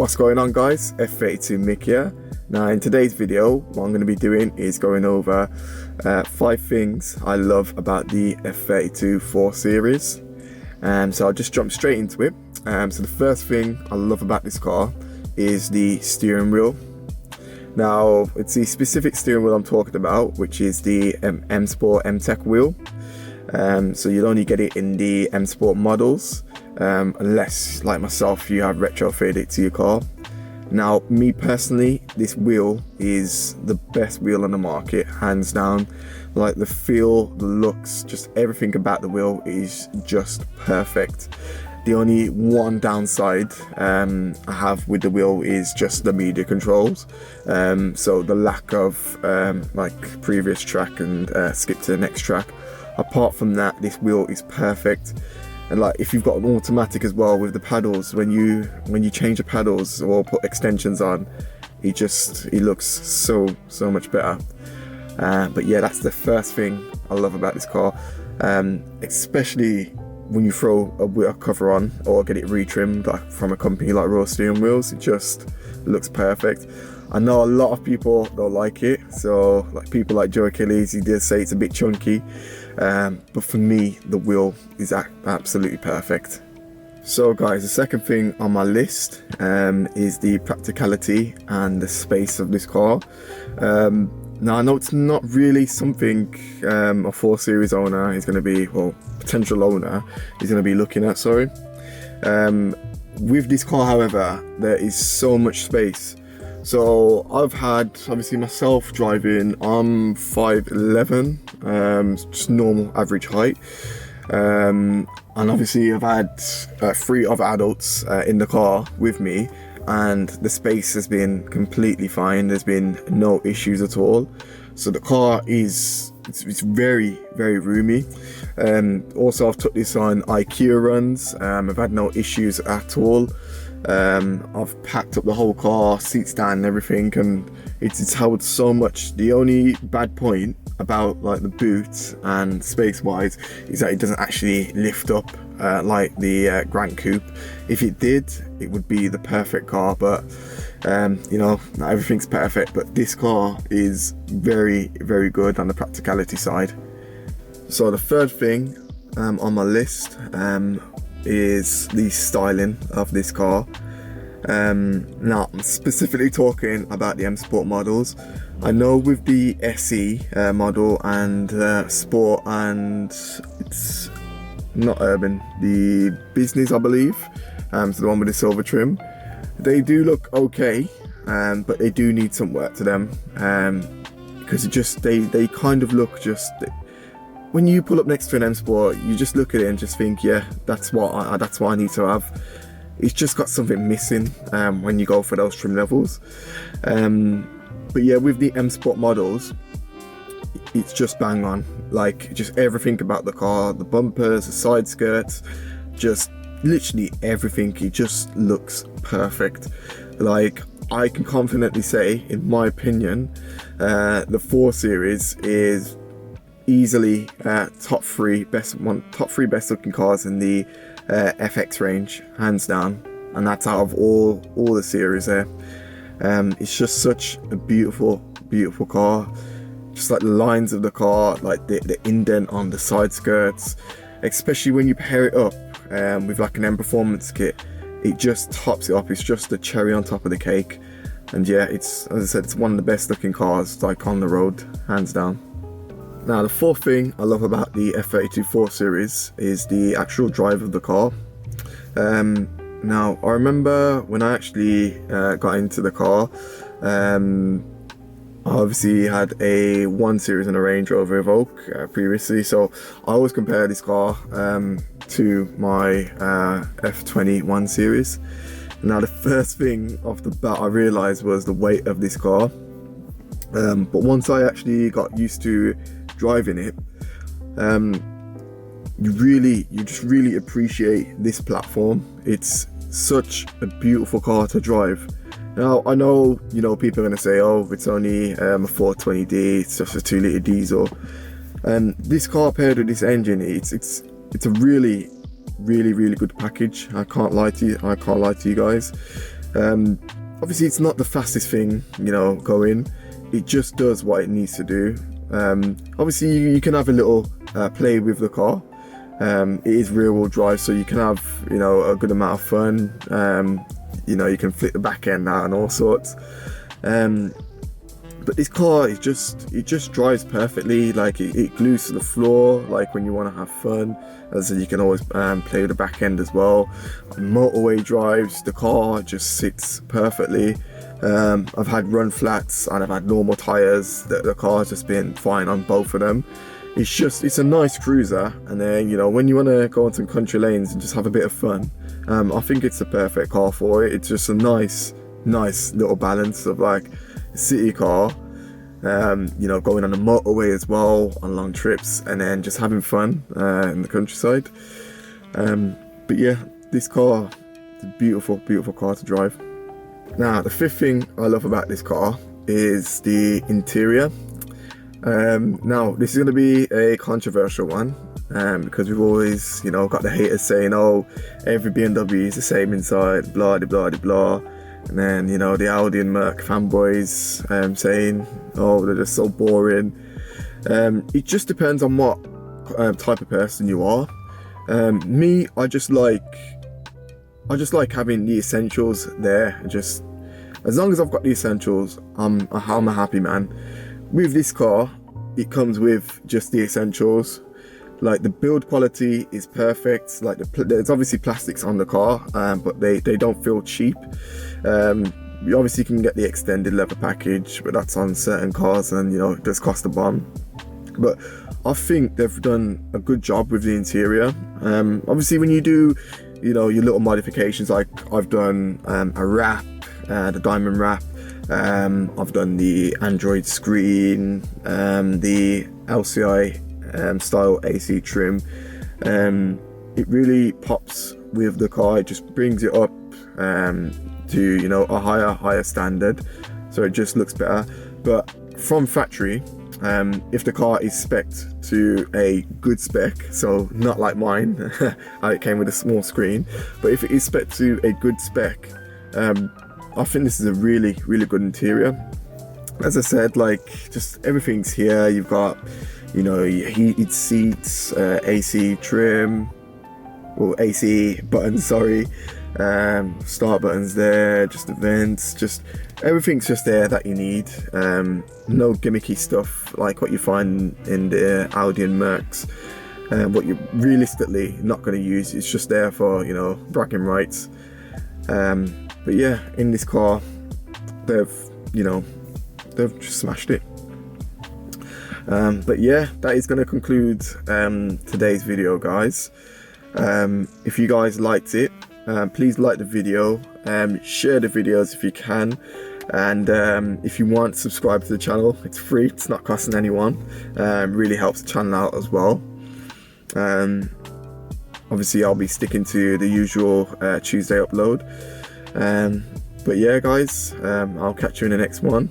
What's going on, guys? F32 Mick here. Now in today's video, what I'm going to be doing is going over 5 things I love about the F32 4 Series. So I'll just jump straight into it. So the first thing I love about this car is the steering wheel. Now it's the specific steering wheel I'm talking about, which is the M Sport M Tech wheel. So you'll only get it in the M Sport models, unless, like myself, you have retrofitted it to your car. Now, me personally, this wheel is the best wheel on the market, hands down. Like the feel, the looks, just everything about the wheel is just perfect. The only one downside I have with the wheel is just the media controls. So the lack of like previous track and skip to the next track. Apart from that, this wheel is perfect. And like if you've got an automatic as well with the paddles, when you change the paddles or put extensions on, it looks so much better. But yeah, that's the first thing I love about this car, especially when you throw a wheel cover on or get it retrimmed like from a company like Royal Steering Wheels. It just looks perfect. I know a lot of people don't like it, so like people like Joe Achilles, he did say it's a bit chunky, but for me the wheel is absolutely perfect. So guys, the second thing on my list is the practicality and the space of this car. Now I know it's not really something a 4 Series owner is going to be, well, potential owner is going to be looking at, sorry. With this car, however, there is so much space. So I've had, obviously myself driving, I'm 5'11", just normal average height. And obviously I've had 3 other adults in the car with me, and the space has been completely fine. There's been no issues at all. So the car it's very roomy. Also I've took this on IKEA runs. I've had no issues at all. I've packed up the whole car, seats down and everything, and it's held so much. The only bad point about like the boot and space wise is that it doesn't actually lift up like the Grand Coupe. If it did, it would be the perfect car, but you know, not everything's perfect. But this car is very good on the practicality side. So the third thing on my list is the styling of this car. Now I'm specifically talking about the M Sport models. I know with the SE model and Sport, and it's not Urban, the Business I believe, so the one with the silver trim, they do look okay, but they do need some work to them, because it just they kind of look just, when you pull up next to an M Sport, you just look at it and just think, yeah, that's what I need to have. It's just got something missing when you go for those trim levels. But yeah, with the M Sport models, it's just bang on. Like just everything about the car, the bumpers, the side skirts, just literally everything. It just looks perfect. Like I can confidently say, in my opinion, the 4 Series is easily top three best looking cars in the FX range, hands down, and that's out of all the series there. It's just such a beautiful car. Just like the lines of the car, like the indent on the side skirts, especially when you pair it up with like an M Performance kit, it just tops it up. It's just the cherry on top of the cake. And yeah, it's, as I said, it's one of the best looking cars like on the road, hands down. Now the fourth thing I love about the F32 4 Series is the actual drive of the car. Now I remember when I actually got into the car, I obviously had a 1 Series and a Range Rover Evoque previously, so I always compare this car to my F20 1 Series. Now the first thing off the bat I realised was the weight of this car, but once I actually got used to driving it, you just really appreciate this platform. It's such a beautiful car to drive. Now I know, you know, people are going to say, oh, it's only a 420D, it's just a 2-litre diesel, and this car paired with this engine, it's a really good package. I can't lie to you guys. Obviously it's not the fastest thing, you know, going. It just does what it needs to do. Obviously you can have a little play with the car. It is rear wheel drive, so you can have, you know, a good amount of fun. You know, you can flip the back end out and all sorts. But this car, it just drives perfectly. Like it glues to the floor, like when you want to have fun. As you can always play with the back end as well. On motorway drives, the car just sits perfectly. I've had run flats and I've had normal tires. The car's just been fine on both of them. It's a nice cruiser, and then, you know, when you want to go on some country lanes and just have a bit of fun, I think it's the perfect car for it. It's just a nice little balance of like a city car, you know, going on the motorway as well on long trips, and then just having fun in the countryside. But yeah, this car is a beautiful car to drive. Now, the fifth thing I love about this car is the interior. Now, this is going to be a controversial one, because we've always, you know, got the haters saying, oh, every BMW is the same inside, blah, blah, blah, blah. And then, you know, the Audi and Merc fanboys saying, oh, they're just so boring. It just depends on what type of person you are. Me, I just like having the essentials there. Just as long as I've got the essentials, I'm a happy man. With this car, it comes with just the essentials. Like, the build quality is perfect. Like, there's obviously plastics on the car, but they don't feel cheap. You obviously can get the extended leather package, but that's on certain cars, and, you know, it does cost a bomb. But I think they've done a good job with the interior. Obviously, when you do, you know, your little modifications, like I've done a wrap, the diamond wrap. I've done the Android screen, the LCI style AC trim. It really pops with the car. It just brings it up to, you know, a higher standard, so it just looks better. But from factory, if the car is spec'd to a good spec, so not like mine, it came with a small screen, but if it is spec'd to a good spec, I think this is a really good interior. As I said, like, just everything's here. You've got, you know, your heated seats, AC trim, or AC buttons, sorry, start buttons there, just the vents, just everything's just there that you need. No gimmicky stuff like what you find in the Audi and Mercs. What you're realistically not going to use. It's just there for, you know, bragging rights. But yeah, in this car, they've just smashed it. But yeah, that is going to conclude today's video, guys. If you guys liked it, please like the video, share the videos if you can, and if you want, subscribe to the channel. It's free, it's not costing anyone. Really helps the channel out as well. Obviously I'll be sticking to the usual Tuesday upload. But yeah, guys, I'll catch you in the next one.